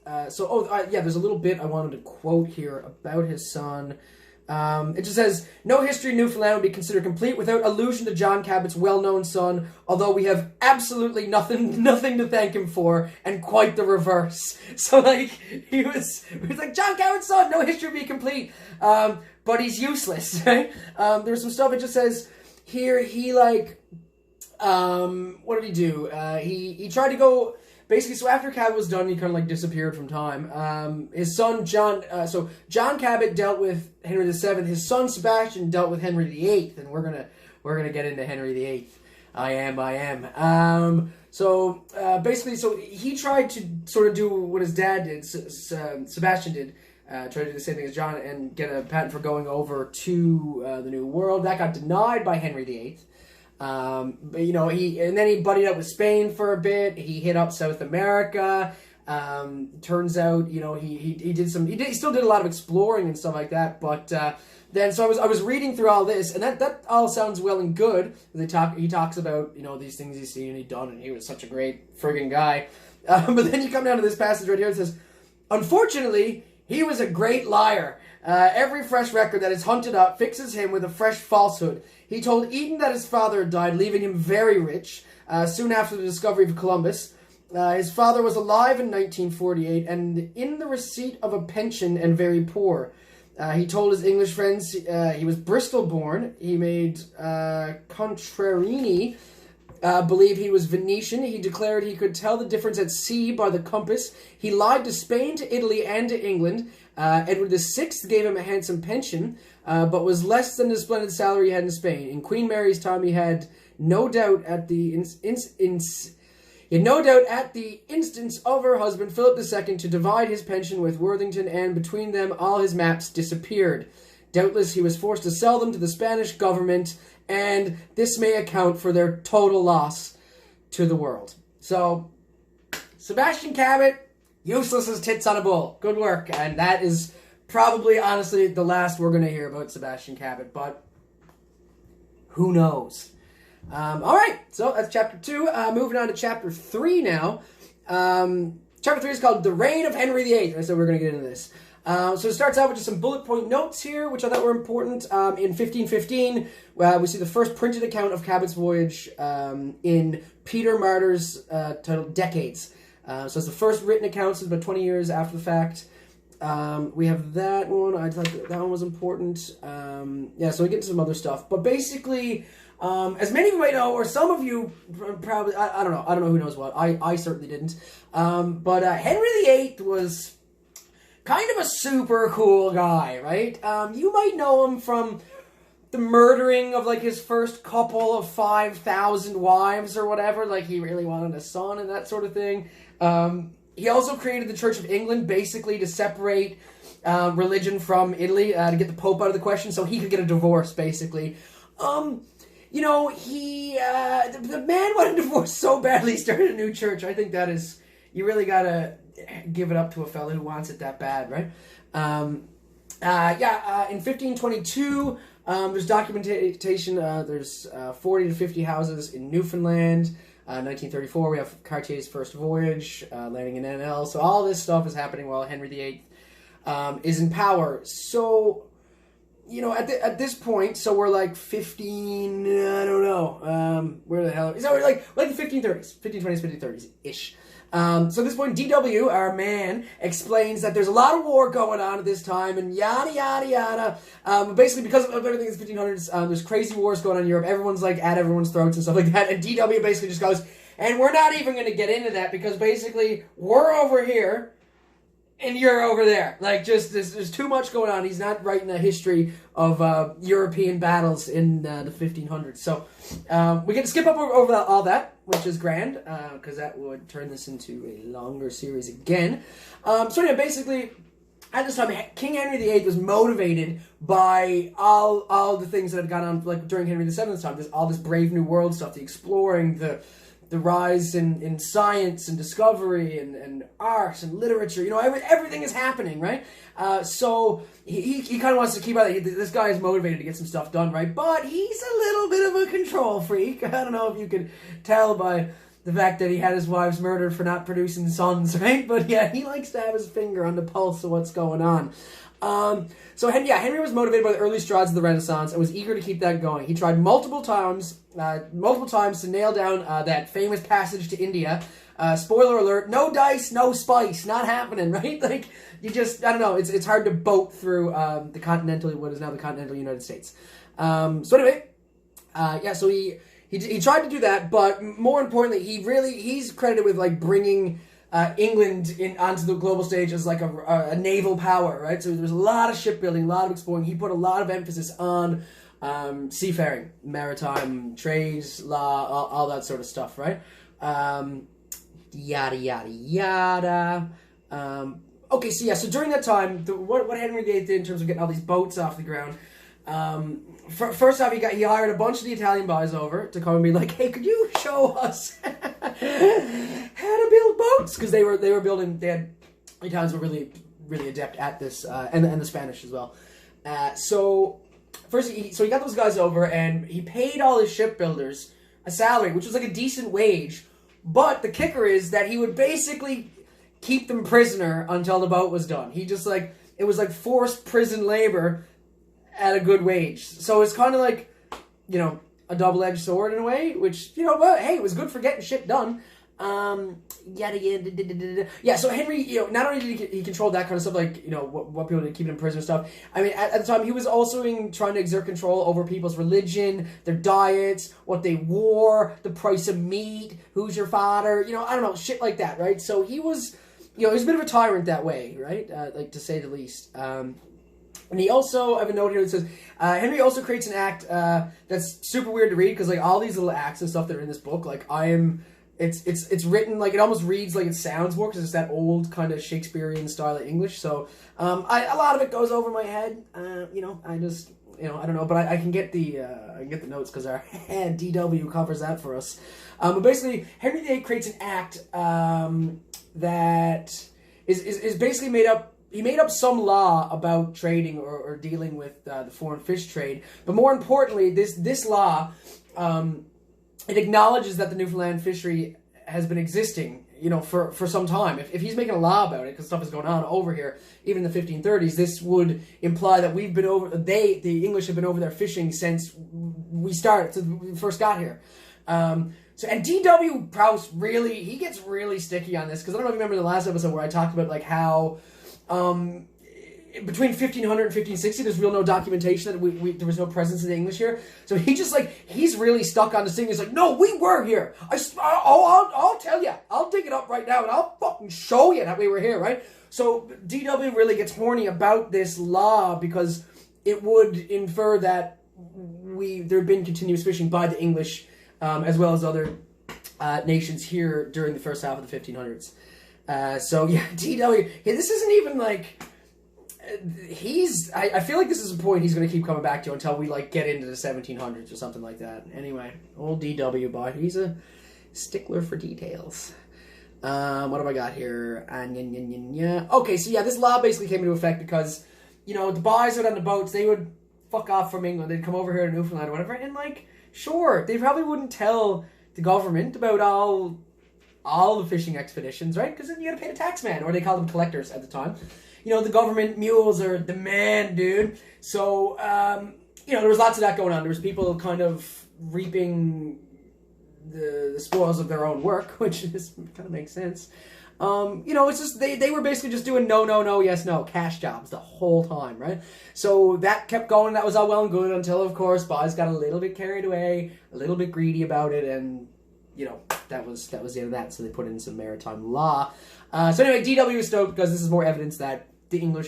Yeah, there's a little bit I wanted to quote here about his son. It just says, no history in Newfoundland would be considered complete without allusion to John Cabot's well-known son, although we have absolutely nothing to thank him for, and quite the reverse. So, like, he was like, John Cabot's son, no history would be complete, but he's useless, right? There's some stuff, it just says, here, he, like, what did he do? He tried to go... Basically, so after Cabot was done, he kind of like disappeared from time. His son John, John Cabot dealt with Henry VII. His son Sebastian dealt with Henry VIII, and we're gonna get into Henry VIII. I am. Basically, so he tried to sort of do what his dad did. Sebastian did. Try to do the same thing as John and get a patent for going over to the New World. That got denied by Henry VIII. But you know, he buddied up with Spain for a bit. He hit up South America. Turns out, you know, he still did a lot of exploring and stuff like that. But then, so I was reading through all this, and that all sounds well and good. He talks about, you know, these things he's seen and he'd done, and he was such a great friggin' guy. But then you come down to this passage right here. It says, unfortunately, he was a great liar. Every fresh record that is hunted up fixes him with a fresh falsehood. He told Eden that his father had died, leaving him very rich, soon after the discovery of Columbus. His father was alive in 1948 and in the receipt of a pension and very poor. He told his English friends he was Bristol-born. He made Contrarini believe he was Venetian. He declared he could tell the difference at sea by the compass. He lied to Spain, to Italy, and to England. Edward VI gave him a handsome pension, but was less than the splendid salary he had in Spain. In Queen Mary's time, he had no doubt at the instance of her husband Philip II to divide his pension with Worthington, and between them all his maps disappeared. Doubtless he was forced to sell them to the Spanish government, and this may account for their total loss to the world. So, Sebastian Cabot, useless as tits on a bull. Good work. And that is probably, honestly, the last we're going to hear about Sebastian Cabot, but who knows? Alright, so that's chapter 2. Moving on to chapter 3 now. Chapter 3 is called The Reign of Henry VIII. I said we're going to get into this. So it starts out with just some bullet point notes here, which I thought were important. In 1515, we see the first printed account of Cabot's voyage in Peter Martyr's titled Decades. So it's the first written account, so it's about 20 years after the fact. We have that one. I thought that one was important. So we get into some other stuff. But basically, as many of you might know, or some of you probably, I don't know. I don't know who knows what. I certainly didn't. But Henry VIII was kind of a super cool guy, right? You might know him from the murdering of, like, his first couple of 5,000 wives or whatever. Like, he really wanted a son and that sort of thing. He also created the Church of England, basically to separate religion from Italy, to get the Pope out of the question, so he could get a divorce, basically. You know, the man wanted a divorce so badly, he started a new church. I think that is, you really gotta give it up to a fella who wants it that bad, right? In 1522, there's documentation, there's 40 to 50 houses in Newfoundland. 1934, we have Cartier's first voyage, landing in NL. So all this stuff is happening while Henry VIII is in power. So, you know, at this point, so we're like 15, I don't know, where the hell, so we're like the 1530s, 1520s, 1530s-ish. So at this point, DW, our man, explains that there's a lot of war going on at this time, and yada, yada, yada. Basically, because of everything in the 1500s, there's crazy wars going on in Europe. Everyone's, like, at everyone's throats and stuff like that. And DW basically just goes, and we're not even going to get into that, because basically, we're over here, and you're over there. Like, just, there's too much going on. He's not writing a history of European battles in the 1500s. So, we get to skip up over all that, which is grand, because that would turn this into a longer series again. So anyway, basically, at this time, King Henry VIII was motivated by all the things that had gone on, like, during Henry VII's time. There's all this brave new world stuff, the exploring, the rise in science and discovery and art and literature. You know, everything is happening, right? So he kind of wants to keep out. This guy is motivated to get some stuff done, right? But he's a little bit of a control freak. I don't know if you could tell by the fact that he had his wives murdered for not producing sons, right? But yeah, he likes to have his finger on the pulse of what's going on. So Henry was motivated by the early strides of the Renaissance and was eager to keep that going. He tried multiple times to nail down that famous passage to India. Spoiler alert, no dice, no spice, not happening, right? Like, you just, I don't know, it's hard to boat through what is now the continental United States. So anyway, so he tried to do that, but more importantly, he's credited with, like, bringing England onto the global stage as like a naval power, right? So there's a lot of shipbuilding, a lot of exploring. He put a lot of emphasis on seafaring, maritime trades, law, all that sort of stuff, right? Yada yada yada. Okay, so during that time, what Henry VIII did in terms of getting all these boats off the ground. First off, he hired a bunch of the Italian boys over to come and be like, hey, could you show us how to build boats? Because they were building. The Italians were really adept at this, and the Spanish as well. So he got those guys over, and he paid all his shipbuilders a salary, which was like a decent wage. But the kicker is that he would basically keep them prisoner until the boat was done. He just it was like forced prison labor at a good wage. So it's kind of like, a double-edged sword in a way, which, but hey, it was good for getting shit done. Yeah, so Henry, not only did he control that kind of stuff, like, what people did, keep in prison and stuff. I mean, at the time, he was also trying to exert control over people's religion, their diets, what they wore, the price of meat, who's your father, I don't know, shit like that, right? So he was, he was a bit of a tyrant that way, right? Like, to say the least. And he also, I have a note here that says, Henry also creates an act that's super weird to read, because, like, all these little acts and stuff that are in this book, like, it's written, like, it almost reads like it sounds more, because it's that old kind of Shakespearean style of English, so, a lot of it goes over my head, I just, I don't know, but I can get the notes, because our DW covers that for us. But basically, Henry VIII creates an act, that is basically made up. He made up some law about trading or dealing with the foreign fish trade, but more importantly, this law, it acknowledges that the Newfoundland fishery has been existing, for some time. If he's making a law about it, because stuff is going on over here, even in the 1530s, this would imply that the English have been over there fishing since we first got here. And D.W. Prowse he gets really sticky on this, because I don't know if you remember the last episode where I talked about, like, how between 1500 and 1560, there's no documentation that there was no presence of the English here. So he's really stuck on this thing. He's like, no, we were here. I'll tell you. I'll dig it up right now, and I'll fucking show you that we were here, right? So D.W. really gets horny about this law, because it would infer that there had been continuous fishing by the English, as well as other nations here during the first half of the 1500s. D.W. This isn't even like I feel like this is a point he's going to keep coming back to until we get into the 1700s or something like that. Anyway, old D.W. boy, he's a stickler for details. What have I got here? Okay, so this law basically came into effect because the boys out on the boats, they would fuck off from England, they'd come over here to Newfoundland or whatever, and sure, they probably wouldn't tell the government about all the fishing expeditions, right? Because then you gotta pay the taxman, or they called them collectors at the time. The government mules are the man, dude. So, there was lots of that going on. There was people kind of reaping the spoils of their own work, which kind of makes sense. It's just, they were basically just doing no, yes, no, cash jobs the whole time, right? So that kept going. That was all well and good until, of course, boys got a little bit carried away, a little bit greedy about it, and that was the end of that, so they put in some maritime law. So anyway, D.W. was stoked because this is more evidence that the English